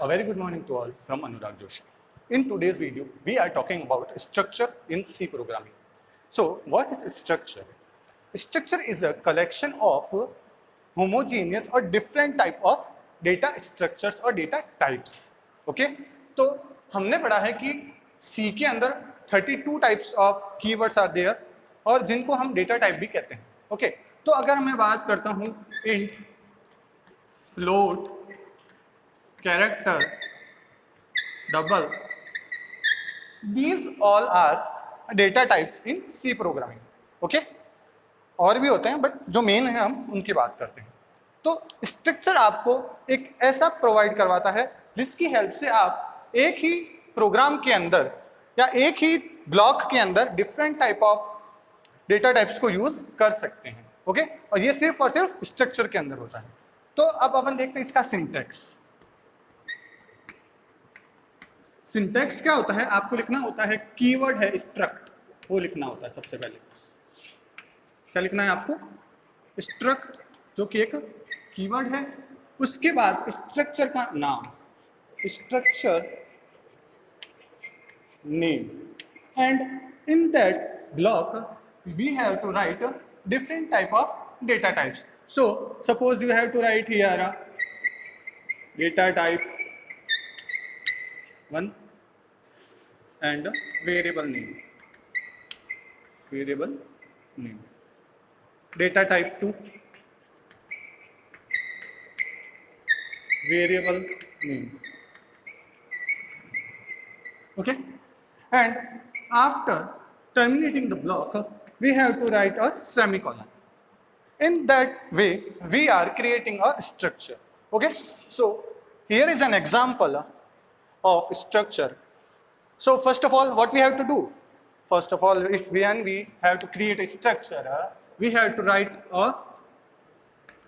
A very good morning to all from Anurag Joshi. In today's video, we are talking about structure in C programming. So, what is structure? Structure is a collection of homogeneous or different type of data structures or data types. Okay? तो हमने पढ़ा है कि C के अंदर 32 types of keywords are there और जिनको हम data type भी कहते हैं. Okay? तो अगर मैं बात करता हूँ int, float, character, double, these all are data types in C programming. Okay? और भी होते हैं बट जो मेन है हम उनकी बात करते हैं. तो स्ट्रक्चर आपको एक ऐसा प्रोवाइड करवाता है जिसकी हेल्प से आप एक ही प्रोग्राम के अंदर या एक ही ब्लॉक के अंदर different type of data types को यूज कर सकते हैं. ओके? और ये सिर्फ और सिर्फ स्ट्रक्चर के अंदर होता है. तो अब अपन देखते हैं इसका सिंटैक्स. सिंटैक्स क्या होता है? आपको लिखना होता है कीवर्ड है स्ट्रक्ट, वो लिखना होता है. सबसे पहले क्या लिखना है आपको? स्ट्रक्ट, जो कि एक कीवर्ड है. उसके बाद स्ट्रक्चर का नाम, structure name, and in that block we have to write different type of data types. So suppose you have to write here data type 1 and variable name, data type 2, variable name. Okay? And after terminating the block, we have to write a semicolon. In that way, we are creating a structure. Okay? So, here is an example of structure. So, first of all, what we have to do? First of all, if we have to create a structure, we have to write a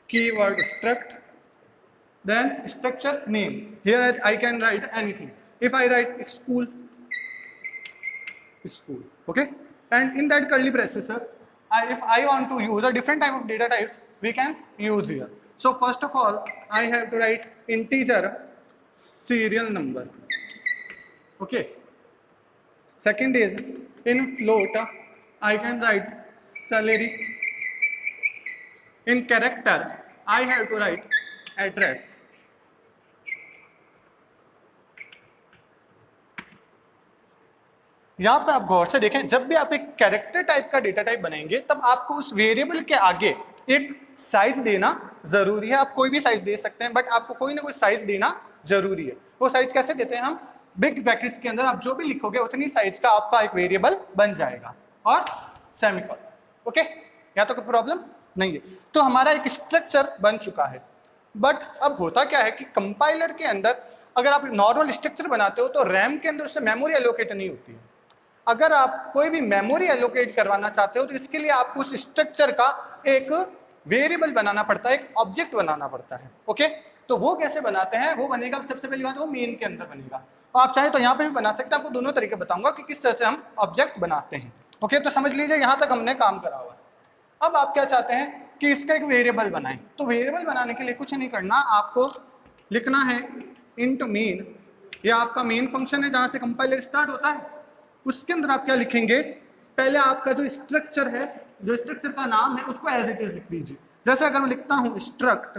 keyword struct, then structure name. Here I can write anything. If I write school, okay? And in that curly braces, if I want to use a different type of data types, we can use here. So first of all, I have to write integer serial number. Okay. Second is in float, I can write salary. In character, I have to write address. यहाँ पे आप गौर से देखें, जब भी आप एक character type का डेटा टाइप बनाएंगे तब आपको उस वेरिएबल के आगे एक साइज देना जरूरी है. आप कोई भी साइज दे सकते हैं बट आपको कोई ना कोई साइज देना जरूरी है. वो साइज कैसे देते हैं हम? बिग ब्रैकेट्स के अंदर आप जो भी लिखोगे उतनी साइज का आपका एक वेरिएबल बन जाएगा और सेमीकोलन. ओके? यहाँ तो कोई प्रॉब्लम नहीं है. तो हमारा एक स्ट्रक्चर बन चुका है. बट अब होता क्या है कि कंपाइलर के अंदर अगर आप नॉर्मल स्ट्रक्चर बनाते हो तो रैम के अंदर उससे मेमोरी एलोकेट नहीं होती है. अगर आप कोई भी मेमोरी एलोकेट करवाना चाहते हो तो इसके लिए आपको उस स्ट्रक्चर का एक वेरिएबल बनाना पड़ता है, एक ऑब्जेक्ट बनाना पड़ता है. ओके? तो वो कैसे बनाते हैं? वो बनेगा सबसे पहली बात, वो मेन के अंदर बनेगा. और आप चाहे तो यहाँ पे भी बना सकते हैं. आपको दोनों तरीके बताऊंगा कि किस तरह से हम ऑब्जेक्ट बनाते हैं. ओके? तो समझ लीजिए यहाँ तक हमने काम करा हुआ है. अब आप क्या चाहते हैं कि इसका एक वेरिएबल बनाएं. तो वेरिएबल बनाने के लिए कुछ नहीं करना, आपको लिखना है इंट मेन. ये आपका मेन फंक्शन है जहां से कंपाइलर स्टार्ट होता है. उसके अंदर आप क्या लिखेंगे? पहले आपका जो स्ट्रक्चर है, जो स्ट्रक्चर का नाम है, उसको एज इट इज लिख दीजिए. जैसे अगर मैं लिखता हूं स्ट्रक्ट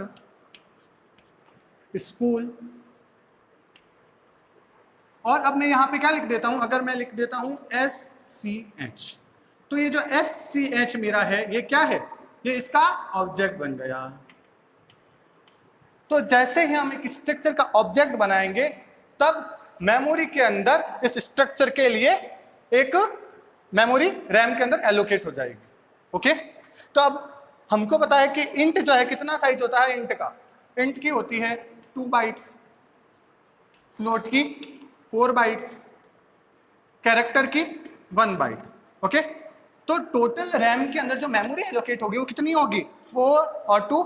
स्कूल, और अब मैं यहां पे क्या लिख देता हूं? अगर मैं लिख देता हूं SCH, तो ये जो SCH मेरा है ये क्या है? ये इसका ऑब्जेक्ट बन गया. तो जैसे ही हम एक स्ट्रक्चर का ऑब्जेक्ट बनाएंगे तब मेमोरी के अंदर इस स्ट्रक्चर के लिए एक मेमोरी रैम के अंदर एलोकेट हो जाएगी. ओके? तो अब हमको पता है कि इंट जो है कितना साइज होता है इंट का? इंट की होती है 2 बाइट्स, फ्लोट की 4 बाइट्स, कैरेक्टर की 1 बाइट. ओके? तो टोटल रैम के अंदर जो मेमोरी एलोकेट होगी वो कितनी होगी? 4 और 2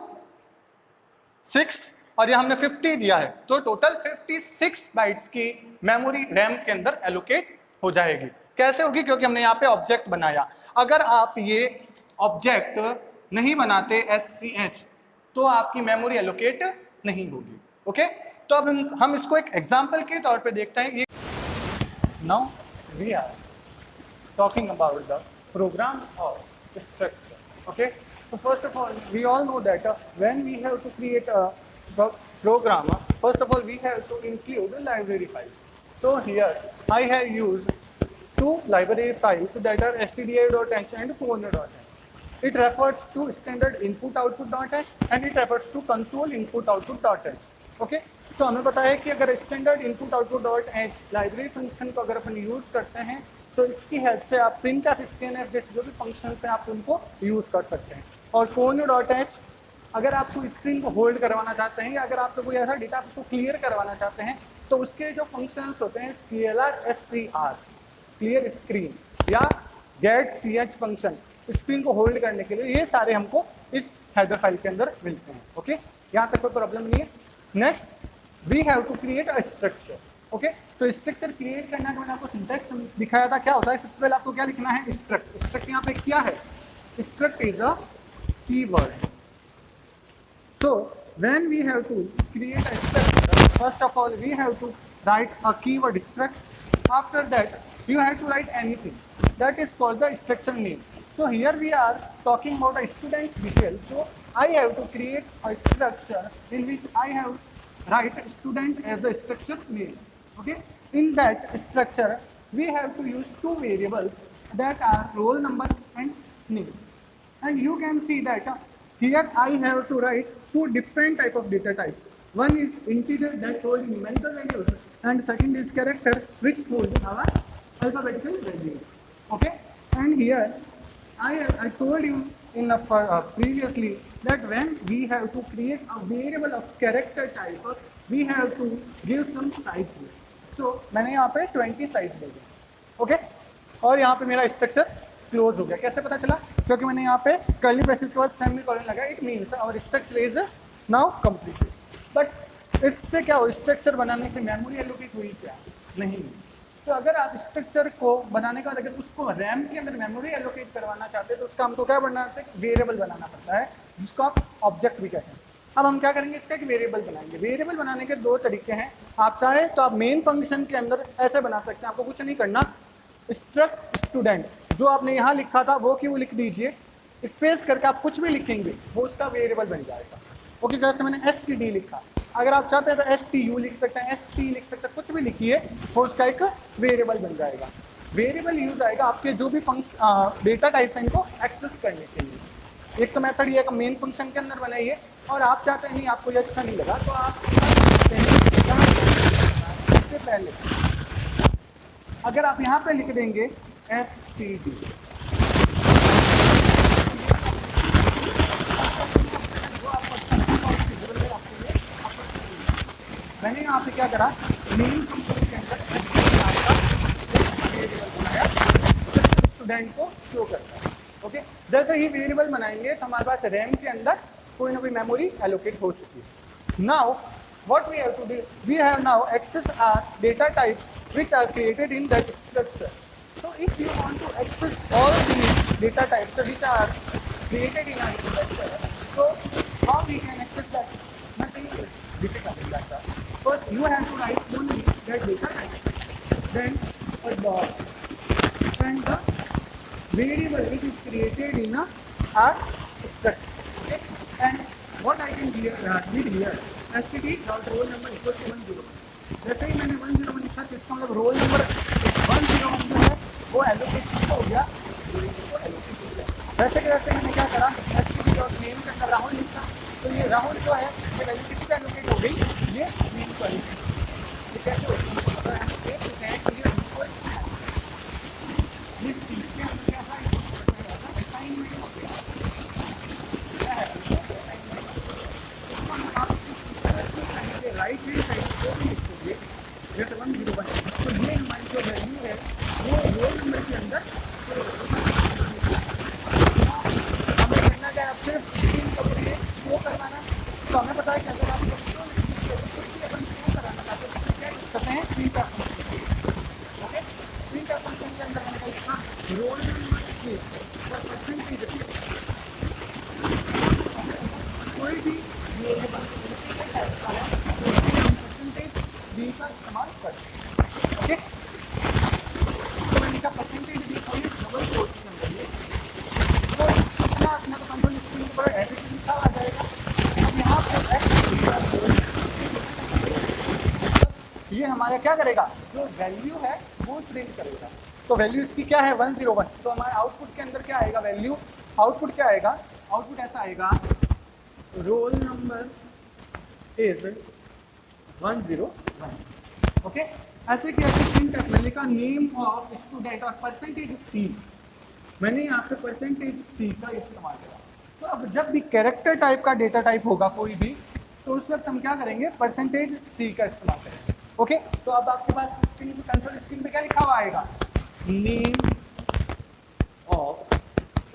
6, और ये हमने 50 दिया है. तो टोटल 56 बाइट्स की मेमोरी रैम के अंदर एलोकेट हो जाएगी. कैसे होगी? क्योंकि हमने यहाँ पे ऑब्जेक्ट बनाया. अगर आप ये ऑब्जेक्ट नहीं बनाते SCH तो आपकी मेमोरी एलोकेट नहीं होगी. ओके? तो अब हम इसको एक एग्जाम्पल के तौर पे देखते हैं। ये now we are talking about the program of structure. Okay, so first of all we all know that when we have to create a program, first of all we have to include a library file. So here I have used two library files that are stdio.h and phone.h. It refers to standard input output.h and it refers to console input output.h. Okay, तो हमें पता है कि अगर standard input output dot H library function को अगर अपन use करते हैं तो इसकी हेल्प से आप प्रिंट ऑफ स्कैनफ जैसे जो भी फंक्शन हैं आप उनको यूज कर सकते हैं. और फोन डॉट एच अगर आपको स्क्रीन को होल्ड करवाना चाहते हैं या अगर आपको कोई ऐसा डेटा उसको क्लियर करवाना चाहते हैं तो उसके जो फंक्शंस होते हैं CLR SCR क्लियर स्क्रीन या गेट CH फंक्शन स्क्रीन को होल्ड करने के लिए, ये सारे हमको इस हेडर फाइल के अंदर मिलते हैं. ओके, यहाँ तक कोई प्रॉब्लम नहीं है. Next we have to create a structure. Okay, तो स्ट्रक्चर क्रिएट करना का मैंने आपको सिंटैक्स दिखाया था. क्या होता है, सबसे पहले आपको क्या लिखना है, स्ट्रक्ट. स्ट्रक्ट यहाँ पे क्या है, struct is a keyword. So when we have to create a structure, first of all we have to write a keyword struct. After that you have to write anything that is called the structure name. So here we are talking about a student detail. So I have to create a structure in which I have write student as the structure name. Okay, in that structure we have to use two variables that are roll number and name. And you can see that here I have to write two different type of data types. One is integer that holds numerical values and second is character which holds our alphabetical values. Okay, and here I told you in the previously that when we have to create a variable of character type we have to give some size. So मैंने यहाँ पे 20 size दे दिया. Okay, और यहाँ पे मेरा structure close हो गया. कैसे पता चला, क्योंकि मैंने यहाँ पे कर्ली ब्रेसेस के बाद सेमीकोलन लगाया. इट मींस और structure is now completed. But इससे क्या हो, स्ट्रक्चर बनाने की मेमोरी एलोकेट हुई क्या, नहीं. तो अगर आप स्ट्रक्चर को बनाने के बाद अगर उसको रैम के अंदर मेमोरी एलोकेट करवाना चाहते हैं तो उसका हमको क्या बनाना है, वेरिएबल बनाना पड़ता है जिसको आप ऑब्जेक्ट भी कहते हैं. अब हम क्या करेंगे, इसका एक वेरिएबल बनाएंगे. वेरिएबल बनाने के दो तरीके हैं. आप चाहे तो आप मेन फंक्शन के अंदर ऐसे बना सकते हैं, आपको कुछ नहीं करना. स्ट्रक्ट स्टूडेंट जो आपने यहाँ लिखा था वो क्यों लिख दीजिए, स्पेस करके आप कुछ भी लिखेंगे वो उसका वेरिएबल बन जाएगा. ओके, जैसे मैंने STD लिखा, अगर आप चाहते हैं तो STU लिख सकते हैं, ST लिख सकते हैं, कुछ भी लिखिए वो उसका एक वेरिएबल बन जाएगा. वेरिएबल यूज आएगा आपके जो भी डेटा टाइप्स हैं इनको एक्सेस करने के लिए. एक तो मेथड ये है मेन फंक्शन के अंदर बनाइए, और आप चाहते हैं नहीं आपको ये अच्छा नहीं लगा तो आप इससे पहले अगर आप यहाँ पे लिख देंगे STD, मैंने यहाँ पे क्या करा, मेन फंक्शन के अंदर बनाया स्टूडेंट को शो करता है. ओके, जैसे ही वेरिएबल बनाएंगे तो हमारे पास रैम के अंदर कोई ना कोई मेमोरी एलोकेट हो चुकी है. Now what we have to do, we have now access our data types which are created in that structure. So if you want to access all these data types which are created in our structure, so how we can access that? Nothing difficult in that. First you have to write only that data type, then a dot and the variable which is created in our structure. Okay, and what I can read here, STD dot roll number equal to 10. जैसे ही मैंने 101 लिखा तो इसका मतलब roll number 101 जो है वो allocate हो गया, वैसे जैसे मैंने क्या करा, STD डॉट नेम के अंदर राहुल लिखा तो ये राहुल जो है ये वैल्यू किसको एलोकेट हो गई, ये नेम को एलोकेट. ये कैसे होता है पता है, ये चीज के अंदर क्या है, असाइनमेंट हो गया. राइट हैंड साइड को भी लिखोगे जैसे 101, तो ये हमारी जो वैल्यू है वो रोल नंबर के अंदर हमें करना क्या है, अब सिर्फ स्क्रीन को शो करवाना. तो हमें पता है कि अगर आप अपन शो कराना चाहते हैं तो क्या करते हैं, print of function. Okay, print of function के अंदर मैंने लिखा रोल नंबर कोई भी सी का इस्तेमाल करते हैं। ओके, तो मैंने कहा परसेंटेज डबल कोट्स के अंदर ये तो इतना अपना तो कंट्रोल स्क्रीन पर एडिट लिखा आ जाएगा। अब यहाँ पे ये हमारा क्या करेगा, जो वैल्यू है वो प्रिंट करेगा। तो वैल्यू इसकी क्या है 101, तो हमारे आउटपुट के अंदर क्या आएगा वैल्यू, आउटपुट क्या आएगा, आउटपुट ऐसा आएगा रोल नंबर इज 101। ओके, ऐसे कैसे प्रिंट है, मैंने कहा नेम ऑफ स्टूडेंट और परसेंटेज सी, मैंने यहाँ पे परसेंटेज सी का इस्तेमाल किया। तो अब जब भी कैरेक्टर टाइप का डेटा टाइप होगा कोई भी, तो उस वक्त हम क्या करेंगे, परसेंटेज सी का इस्तेमाल करेंगे। ओके, तो अब आपके पास स्क्रीन पे, कंट्रोल स्क्रीन पे क्या लिखा हुआ आएगा, name of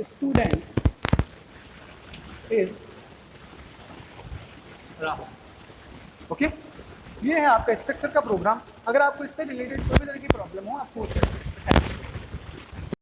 student is Rahul. Okay, ये है आपका स्ट्रक्चर का प्रोग्राम। अगर आपको इससे रिलेटेड कोई भी तरह की प्रॉब्लम हो आप पूछ सकते हैं।